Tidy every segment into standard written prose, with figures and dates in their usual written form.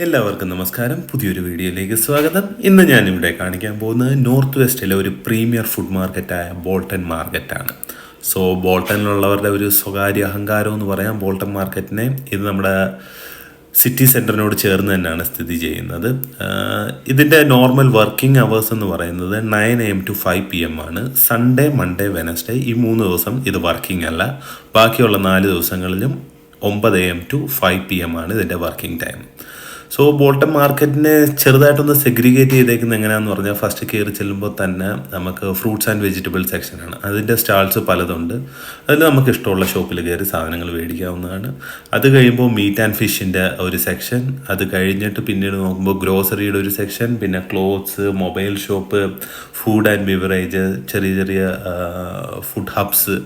എല്ലാവർക്കും നമസ്കാരം. പുതിയൊരു വീഡിയോയിലേക്ക് സ്വാഗതം. ഇന്ന് ഞാനിവിടെ കാണിക്കാൻ പോകുന്നത് നോർത്ത് വെസ്റ്റിലെ ഒരു പ്രീമിയർ ഫുഡ് മാർക്കറ്റായ ബോൾട്ടൺ മാർക്കറ്റാണ്. ബോൾട്ടണിലുള്ളവരുടെ ഒരു സ്വകാര്യ അഹങ്കാരം എന്ന് പറയാം ബോൾട്ടൺ മാർക്കറ്റിനെ. ഇത് നമ്മുടെ സിറ്റി സെൻറ്ററിനോട് ചേർന്ന് തന്നെയാണ് സ്ഥിതി ചെയ്യുന്നത്. ഇതിൻ്റെ നോർമൽ വർക്കിംഗ് അവേഴ്സ് എന്ന് പറയുന്നത് 9 AM to 5 PM ആണ്. സൺഡേ, മൺഡേ, വെനസ്ഡേ ഈ 3 ദിവസം ഇത് വർക്കിംഗ് അല്ല. ബാക്കിയുള്ള 4 ദിവസങ്ങളിലും 9 AM to 5 PM ആണ് ഇതിൻ്റെ വർക്കിംഗ് ടൈം. ബോൾട്ടൺ മാർക്കറ്റിനെ ചെറുതായിട്ടൊന്ന് സെഗ്രിഗേറ്റ് ചെയ്തേക്കുന്നത് എങ്ങനെയാണെന്ന് പറഞ്ഞാൽ, ഫസ്റ്റ് കയറി ചെല്ലുമ്പോൾ തന്നെ നമുക്ക് ഫ്രൂട്ട്സ് ആൻഡ് വെജിറ്റബിൾ സെക്ഷനാണ്. അതിൻ്റെ സ്റ്റാൾസ് പലതുണ്ട്. അതിൽ നമുക്ക് ഇഷ്ടമുള്ള ഷോപ്പിൽ കയറി സാധനങ്ങൾ മേടിക്കാവുന്നതാണ്. അത് കഴിയുമ്പോൾ മീറ്റ് ആൻഡ് ഫിഷിൻ്റെ ഒരു സെക്ഷൻ, അത് കഴിഞ്ഞിട്ട് പിന്നീട് നോക്കുമ്പോൾ ഗ്രോസറിയുടെ ഒരു സെക്ഷൻ, പിന്നെ clothes, mobile shop, food and beverage, ചെറിയ ചെറിയ ഫുഡ് ഹബ്സ്,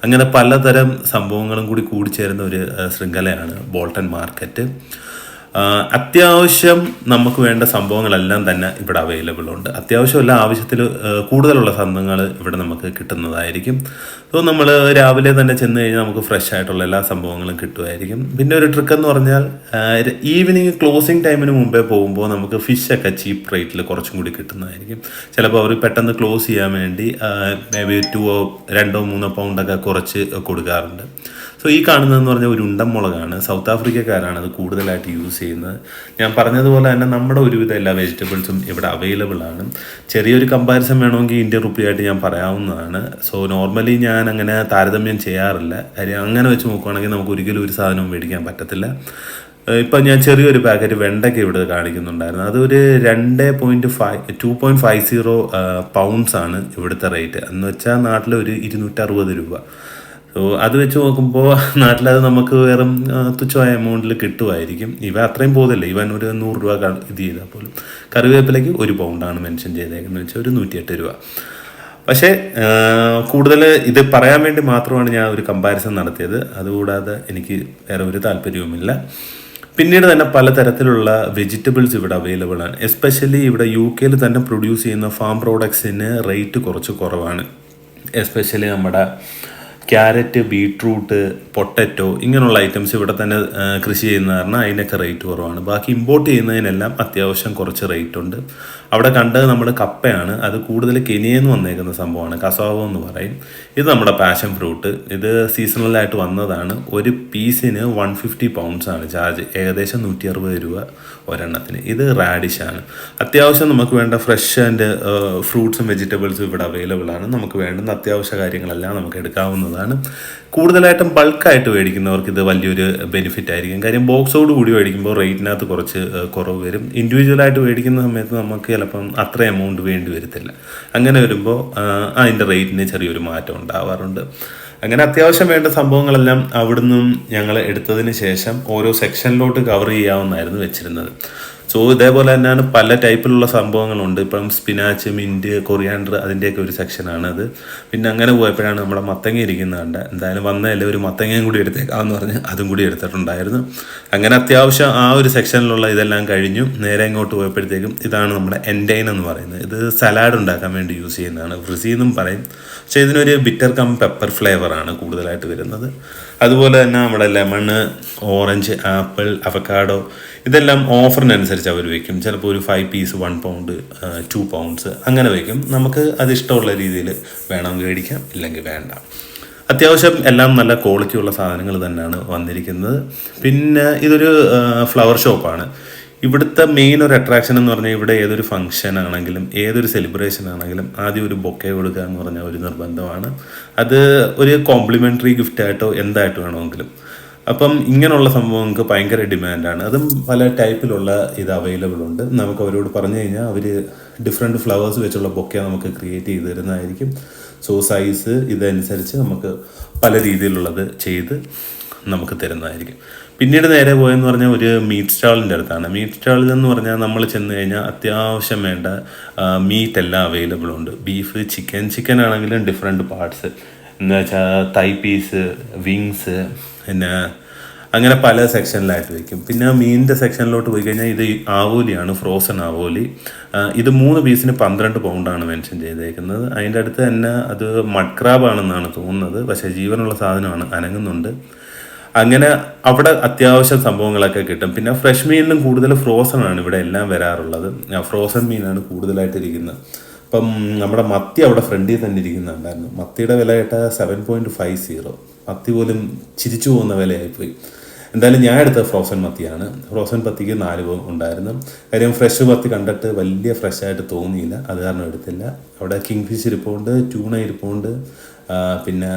അങ്ങനെ പലതരം സംഭവങ്ങളും കൂടി കൂടിച്ചേരുന്ന ഒരു ശൃംഖലയാണ് ബോൾട്ടൺ മാർക്കറ്റ്. അത്യാവശ്യം നമുക്ക് വേണ്ട സംഭവങ്ങളെല്ലാം തന്നെ ഇവിടെ അവൈലബിൾ ഉണ്ട്. അത്യാവശ്യമല്ല, ആവശ്യത്തിൽ കൂടുതലുള്ള സാധനങ്ങൾ ഇവിടെ നമുക്ക് കിട്ടുന്നതായിരിക്കും. നമ്മൾ രാവിലെ തന്നെ ചെന്ന് കഴിഞ്ഞാൽ നമുക്ക് ഫ്രഷ് ആയിട്ടുള്ള എല്ലാ സംഭവങ്ങളും കിട്ടുമായിരിക്കും. പിന്നെ ഒരു ട്രിക്ക് എന്ന് പറഞ്ഞാൽ, ഈവനിങ് ക്ലോസിങ് ടൈമിന് മുമ്പേ പോകുമ്പോൾ നമുക്ക് ഫിഷൊക്കെ ചീപ്പ് റേറ്റിൽ കുറച്ചും കൂടി കിട്ടുന്നതായിരിക്കും. ചിലപ്പോൾ അവർ പെട്ടെന്ന് ക്ലോസ് ചെയ്യാൻ വേണ്ടി മേ ബി 2-3 പൗണ്ടൊക്കെ കുറച്ച് കൊടുക്കാറുണ്ട്. ഈ കാണുന്നതെന്ന് പറഞ്ഞാൽ ഒരു ഉണ്ടമുളകാണ്. സൗത്ത് ആഫ്രിക്കക്കാരാണ് അത് കൂടുതലായിട്ട് യൂസ് ചെയ്യുന്നത്. ഞാൻ പറഞ്ഞതുപോലെ തന്നെ നമ്മുടെ ഒരുവിധം എല്ലാ വെജിറ്റബിൾസും ഇവിടെ അവൈലബിൾ ആണ്. ചെറിയൊരു കമ്പാരിസൺ വേണമെങ്കിൽ ഇന്ത്യൻ റുപ്പിയായിട്ട് ഞാൻ പറയാവുന്നതാണ്. നോർമലി ഞാൻ അങ്ങനെ താരതമ്യം ചെയ്യാറില്ല. കാര്യം അങ്ങനെ വെച്ച് നോക്കുകയാണെങ്കിൽ നമുക്ക് ഒരിക്കലും ഒരു സാധനവും മേടിക്കാൻ പറ്റത്തില്ല. ഇപ്പം ഞാൻ ചെറിയൊരു പാക്കറ്റ് വെണ്ടയ്ക്ക് ഇവിടെ കാണിക്കുന്നുണ്ടായിരുന്നു. അതൊരു 2.50 പൗണ്ട്സ് ആണ് ഇവിടുത്തെ റേറ്റ്. എന്ന് വെച്ചാൽ നാട്ടിലൊരു 260 രൂപ. അത് വെച്ച് നോക്കുമ്പോൾ നാട്ടിലത് നമുക്ക് വെറും തുച്ഛമായ എമൗണ്ടിൽ കിട്ടുമായിരിക്കും. ഇവ അത്രയും പോകുന്നില്ല. ഇവൻ ഒരു 100 രൂപ ഇത് ചെയ്താൽ പോലും. കറിവേപ്പിലയ്ക്ക് 1 പൗണ്ടാണ് മെൻഷൻ ചെയ്തേക്കുന്നത് വെച്ചാൽ ഒരു 108 രൂപ. പക്ഷേ കൂടുതൽ ഇത് പറയാൻ വേണ്ടി മാത്രമാണ് ഞാൻ ഒരു കമ്പാരിസൺ നടത്തിയത്. അതുകൂടാതെ എനിക്ക് വേറെ ഒരു താല്പര്യവുമില്ല. പിന്നീട് തന്നെ പലതരത്തിലുള്ള വെജിറ്റബിൾസ് ഇവിടെ അവൈലബിൾ ആണ്. എസ്പെഷ്യലി ഇവിടെ UK തന്നെ പ്രൊഡ്യൂസ് ചെയ്യുന്ന ഫാം പ്രോഡക്ട്സിന് റേറ്റ് കുറച്ച് കുറവാണ്. എസ്പെഷ്യലി നമ്മുടെ ക്യാരറ്റ്, ബീട്രൂട്ട്, പൊട്ടറ്റോ ഇങ്ങനെയുള്ള ഐറ്റംസ് ഇവിടെ തന്നെ കൃഷി ചെയ്യുന്ന കാരണം അതിനൊക്കെ റേറ്റ് കുറവാണ്. ബാക്കി ഇമ്പോർട്ട് ചെയ്യുന്നതിനെല്ലാം അത്യാവശ്യം കുറച്ച് റേറ്റ് ഉണ്ട്. അവിടെ കണ്ടത് നമ്മുടെ കപ്പയാണ്. അത് കൂടുതൽ കെനിയെന്ന് വന്നേക്കുന്ന സംഭവമാണ്. കസാവോ എന്ന് പറയും. ഇത് നമ്മുടെ പാഷൻ ഫ്രൂട്ട്. ഇത് സീസണലായിട്ട് വന്നതാണ്. ഒരു പീസിന് 150 പൗണ്ട്സ് ആണ് ചാർജ്. ഏകദേശം 160 രൂപ ഒരെണ്ണത്തിന്. ഇത് റാഡിഷാണ്. അത്യാവശ്യം നമുക്ക് വേണ്ട ഫ്രഷ് ആൻഡ് ഫ്രൂട്ട്സും വെജിറ്റബിൾസും ഇവിടെ അവൈലബിൾ ആണ്. നമുക്ക് വേണ്ടുന്ന അത്യാവശ്യ കാര്യങ്ങളെല്ലാം നമുക്ക് എടുക്കാവുന്നതാണ്. കൂടുതലായിട്ടും ബൾക്കായിട്ട് മേടിക്കുന്നവർക്ക് ഇത് വലിയൊരു ബെനിഫിറ്റ് ആയിരിക്കും. കാര്യം ബോക്സോട് കൂടി മേടിക്കുമ്പോൾ റേറ്റിനകത്ത് കുറച്ച് കുറവ് വരും. ഇൻഡിവിജ്വലായിട്ട് മേടിക്കുന്ന സമയത്ത് നമുക്ക് ചിലപ്പം അത്ര എമൗണ്ട് വേണ്ടി വരത്തില്ല. അങ്ങനെ വരുമ്പോൾ അതിൻ്റെ റേറ്റിന് ചെറിയൊരു മാറ്റം ഉണ്ടാവാറുണ്ട്. അങ്ങനെ അത്യാവശ്യം വേണ്ട സംഭവങ്ങളെല്ലാം അവിടുന്ന് ഞങ്ങൾ എടുത്തതിന് ശേഷം ഓരോ സെക്ഷനിലോട്ട് കവർ ചെയ്യാവുന്നതായിരുന്നു വെച്ചിരുന്നത്. ഇതേപോലെ തന്നെയാണ് പല ടൈപ്പിലുള്ള സംഭവങ്ങളുണ്ട്. ഇപ്പം സ്പിനാച്ച്, മിൻറ്റ്, കൊറിയാണ്ടർ അതിൻ്റെയൊക്കെ ഒരു സെക്ഷനാണത്. പിന്നെ അങ്ങനെ പോയപ്പോഴാണ് നമ്മുടെ മത്തങ്ങ ഇരിക്കുന്നത്. എന്തായാലും വന്നതല്ലേ ഒരു മത്തങ്ങയും കൂടി എടുത്തേക്കാമെന്ന് പറഞ്ഞ് അതും കൂടി എടുത്തിട്ടുണ്ടായിരുന്നു. അങ്ങനെ അത്യാവശ്യം ആ ഒരു സെക്ഷനിലുള്ള ഇതെല്ലാം കഴിഞ്ഞു. നേരെ ഇങ്ങോട്ട് പോയപ്പോഴത്തേക്കും ഇതാണ് നമ്മുടെ എൻഡൈൻ എന്ന് പറയുന്നത്. ഇത് സലാഡ് ഉണ്ടാക്കാൻ വേണ്ടി യൂസ് ചെയ്യുന്നതാണ്. ഫ്രിസി എന്നും പറയും. പക്ഷേ ഇതിനൊരു ബിറ്റർ കം പെപ്പർ ഫ്ലേവറാണ് കൂടുതലായിട്ട് വരുന്നത്. അതുപോലെ തന്നെ നമ്മുടെ ലെമണ്, ഓറഞ്ച്, ആപ്പിൾ, അവക്കാഡോ ഇതെല്ലാം ഓഫറിനനുസരിച്ച് അവർ വയ്ക്കും. ചിലപ്പോൾ ഒരു 5 പീസ് 1 പൗണ്ട്, 2 പൗണ്ട്സ് അങ്ങനെ വയ്ക്കും. നമുക്ക് അത് ഇഷ്ടമുള്ള രീതിയിൽ വേണമെങ്കിൽ മേടിക്കാം, ഇല്ലെങ്കിൽ വേണ്ട. അത്യാവശ്യം എല്ലാം നല്ല ക്വാളിറ്റിയുള്ള സാധനങ്ങൾ തന്നെയാണ് വന്നിരിക്കുന്നത്. പിന്നെ ഇതൊരു ഫ്ലവർ ഷോപ്പാണ്. ഇവിടുത്തെ മെയിൻ ഒരു അട്രാക്ഷൻ എന്ന് പറഞ്ഞാൽ, ഇവിടെ ഏതൊരു ഫംഗ്ഷൻ ആണെങ്കിലും ഏതൊരു സെലിബ്രേഷൻ ആണെങ്കിലും ആദ്യം ഒരു ബൊക്കെ കൊടുക്കുക എന്ന് പറഞ്ഞാൽ ഒരു നിർബന്ധമാണ്. അത് ഒരു കോംപ്ലിമെൻ്ററി ഗിഫ്റ്റായിട്ടോ എന്തായിട്ട് വേണമെങ്കിലും. അപ്പം ഇങ്ങനെയുള്ള സംഭവങ്ങൾക്ക് ഭയങ്കര ഡിമാൻഡാണ്. അതും പല ടൈപ്പിലുള്ള ഇത് അവൈലബിൾ ഉണ്ട്. നമുക്ക് അവരോട് പറഞ്ഞു കഴിഞ്ഞാൽ അവർ ഡിഫറെൻറ്റ് ഫ്ലവേഴ്സ് വെച്ചുള്ള ബൊക്കെ നമുക്ക് ക്രിയേറ്റ് ചെയ്ത് തരുന്നതായിരിക്കും. സൈസ് ഇതനുസരിച്ച് നമുക്ക് പല രീതിയിലുള്ളത് ചെയ്ത് നമുക്ക് തരുന്നതായിരിക്കും. പിന്നീട് നേരെ പോയെന്ന് പറഞ്ഞാൽ ഒരു മീറ്റ് സ്റ്റാളിൻ്റെ അടുത്താണ്. മീറ്റ് സ്റ്റാളിൽ എന്ന് പറഞ്ഞാൽ നമ്മൾ ചെന്ന് കഴിഞ്ഞാൽ അത്യാവശ്യം വേണ്ട മീറ്റ് എല്ലാം അവൈലബിൾ ഉണ്ട്. ബീഫ്, ചിക്കൻ ആണെങ്കിലും ഡിഫറെൻറ്റ് പാർട്സ് എന്ന് വെച്ചാൽ തൈ പീസ്, വിങ്സ്, പിന്നെ അങ്ങനെ പല സെക്ഷനിലായിട്ട് വയ്ക്കും. പിന്നെ മീനിൻ്റെ സെക്ഷനിലോട്ട് പോയി കഴിഞ്ഞാൽ ഇത് ആവോലിയാണ്, ഫ്രോസൺ ആവോലി. ഇത് 3 പീസിന് 12 പൗണ്ടാണ് മെൻഷൻ ചെയ്തേക്കുന്നത്. അതിൻ്റെ അടുത്ത് തന്നെ അത് മഡ് ക്രാബാണെന്നാണ് തോന്നുന്നത്. പക്ഷേ ജീവനുള്ള സാധനമാണ്, അനങ്ങുന്നുണ്ട്. അങ്ങനെ അവിടെ അത്യാവശ്യം സംഭവങ്ങളൊക്കെ കിട്ടും. പിന്നെ ഫ്രഷ് മീനിലും കൂടുതൽ ഫ്രോസൺ ആണ് ഇവിടെ എല്ലാം വരാറുള്ളത്. ഫ്രോസൺ മീനാണ് കൂടുതലായിട്ട് ഇരിക്കുന്നത്. അപ്പം നമ്മുടെ മത്തി അവിടെ ഫ്രണ്ടിൽ തന്നെ ഇരിക്കുന്നുണ്ടായിരുന്നു. മത്തിയുടെ വില കേട്ട 7.50. മത്തി പോലും ചിരിച്ചു പോകുന്ന വിലയായിപ്പോയി. എന്തായാലും ഞാൻ എടുത്ത ഫ്രോസൺ മത്തിയാണ്. ഫ്രോസൺ മത്തിക്ക് 4 ഉണ്ടായിരുന്നു. കാര്യം ഫ്രഷ് മത്തി കണ്ടിട്ട് വലിയ ഫ്രഷ് ആയിട്ട് തോന്നിയില്ല, അത് കാരണം എടുത്തില്ല. അവിടെ കിങ് ഫിഷ് ഇരിപ്പുണ്ട്, ട്യൂണ ഇരിപ്പുണ്ട്, പിന്നെ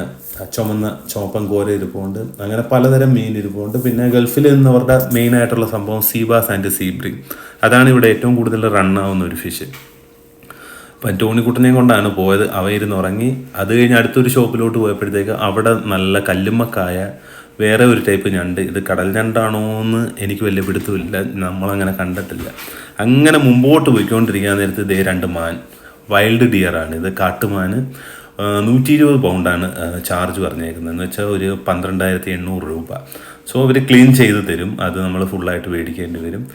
ചുമപ്പൻ കോര ഇരിപ്പുണ്ട്, അങ്ങനെ പലതരം മീൻ ഇരിപ്പുണ്ട്. പിന്നെ ഗൾഫിൽ നിന്നവരുടെ മെയിനായിട്ടുള്ള സംഭവം സീബാസ് ആൻഡ് സീബ്രിങ്, അതാണ് ഇവിടെ ഏറ്റവും കൂടുതൽ റണ്ണാവുന്ന ഒരു ഫിഷ്. അപ്പം ടോണിക്കുട്ടനെയും കൊണ്ടാണ് പോയത്. അവയിരുന്ന് ഉറങ്ങി. അത് കഴിഞ്ഞ് അടുത്തൊരു ഷോപ്പിലോട്ട് പോയപ്പോഴത്തേക്ക് അവിടെ നല്ല കല്ലുമ്മക്കായ വേറെ ഒരു ടൈപ്പ് ഞണ്ട്. ഇത് കടൽ ഞണ്ടാണോ എന്ന് എനിക്ക് വലിയ പിടുത്തമില്ല, നമ്മളങ്ങനെ കണ്ടിട്ടില്ല. അങ്ങനെ മുമ്പോട്ട് പോയിക്കൊണ്ടിരിക്കാൻ നേരത്ത് ഇതേ 2 മാൻ, വൈൽഡ് ഡിയറാണ് ഇത്, കാട്ടുമാൻ. 120 പൗണ്ടാണ് ചാർജ് പറഞ്ഞേക്കുന്നത്, എന്ന് വെച്ചാൽ ഒരു 12,800 രൂപ. സോ അവർ ക്ലീൻ ചെയ്ത് തരും, അത് നമ്മൾ ഫുള്ളായിട്ട് മേടിക്കേണ്ടി വരും.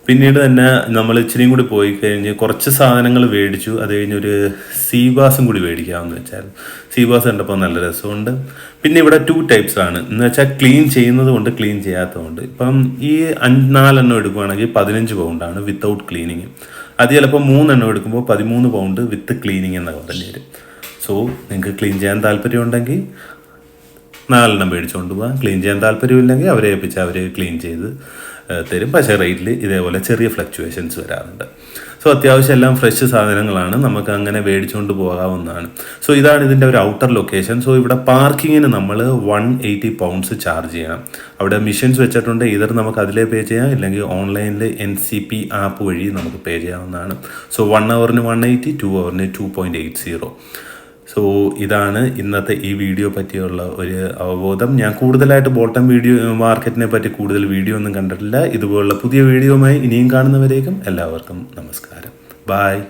പിന്നീട് തന്നെ നമ്മൾ ഇച്ചിരിയും കൂടി പോയി കഴിഞ്ഞ് കുറച്ച് സാധനങ്ങൾ മേടിച്ചു. അത് കഴിഞ്ഞൊരു സീബാസും കൂടി മേടിക്കാമെന്ന് വെച്ചാൽ, സീബാസ് കണ്ടപ്പോൾ നല്ല രസമുണ്ട്. പിന്നെ ഇവിടെ 2 ടൈപ്സ് ആണ്, എന്ന് വെച്ചാൽ ക്ലീൻ ചെയ്യുന്നത് കൊണ്ട് ക്ലീൻ ചെയ്യാത്തതുകൊണ്ട്. ഇപ്പം ഈ 4 എണ്ണം എടുക്കുകയാണെങ്കിൽ 15 പൗണ്ടാണ് വിത്തൗട്ട് ക്ലീനിങ്. അത് ചിലപ്പോൾ 3 എണ്ണം എടുക്കുമ്പോൾ 13 പൗണ്ട് വിത്ത് ക്ലീനിങ് എന്നൊക്കെ പറഞ്ഞു തരും. സോ നിങ്ങൾക്ക് ക്ലീൻ ചെയ്യാൻ താല്പര്യമുണ്ടെങ്കിൽ 4 എണ്ണം മേടിച്ചുകൊണ്ട് പോകാം. ക്ലീൻ ചെയ്യാൻ താല്പര്യമില്ലെങ്കിൽ അവരെ ഏൽപ്പിച്ച് അവർ ക്ലീൻ ചെയ്ത് തരും. പക്ഷേ റേറ്റിൽ ഇതേപോലെ ചെറിയ ഫ്ലക്ച്വേഷൻസ് വരാറുണ്ട്. സോ അത്യാവശ്യം എല്ലാം ഫ്രഷ് സാധനങ്ങളാണ്, നമുക്ക് അങ്ങനെ മേടിച്ചുകൊണ്ട് പോകാവുന്നതാണ്. സോ ഇതാണ് ഇതിൻ്റെ ഒരു ഔട്ടർ ലൊക്കേഷൻ. സോ ഇവിടെ പാർക്കിങ്ങിന് നമ്മൾ 180 പൗണ്ട്സ് ചാർജ് ചെയ്യണം. അവിടെ മിഷൻസ് വെച്ചിട്ടുണ്ട്, ഇതർ നമുക്ക് അതിലേ പേ ചെയ്യാം, ഇല്ലെങ്കിൽ ഓൺലൈനിൽ NCP ആപ്പ് വഴി നമുക്ക് പേ ചെയ്യാവുന്നതാണ്. സോ 1 ഹവറിന് 180, 2 ഹവറിന് 2.80. സോ ഇതാണ് ഇന്നത്തെ ഈ വീഡിയോ പറ്റിയുള്ള ഒരു അവബോധം. ഞാൻ കൂടുതലായിട്ട് ബോട്ടം മാർക്കറ്റിനെ പറ്റി കൂടുതൽ വീഡിയോ ഒന്നും കണ്ടിട്ടില്ല. ഇതുപോലുള്ള പുതിയ വീഡിയോയുമായി ഇനിയും കാണുന്നവരേക്കും എല്ലാവർക്കും നമസ്കാരം. ബായ്.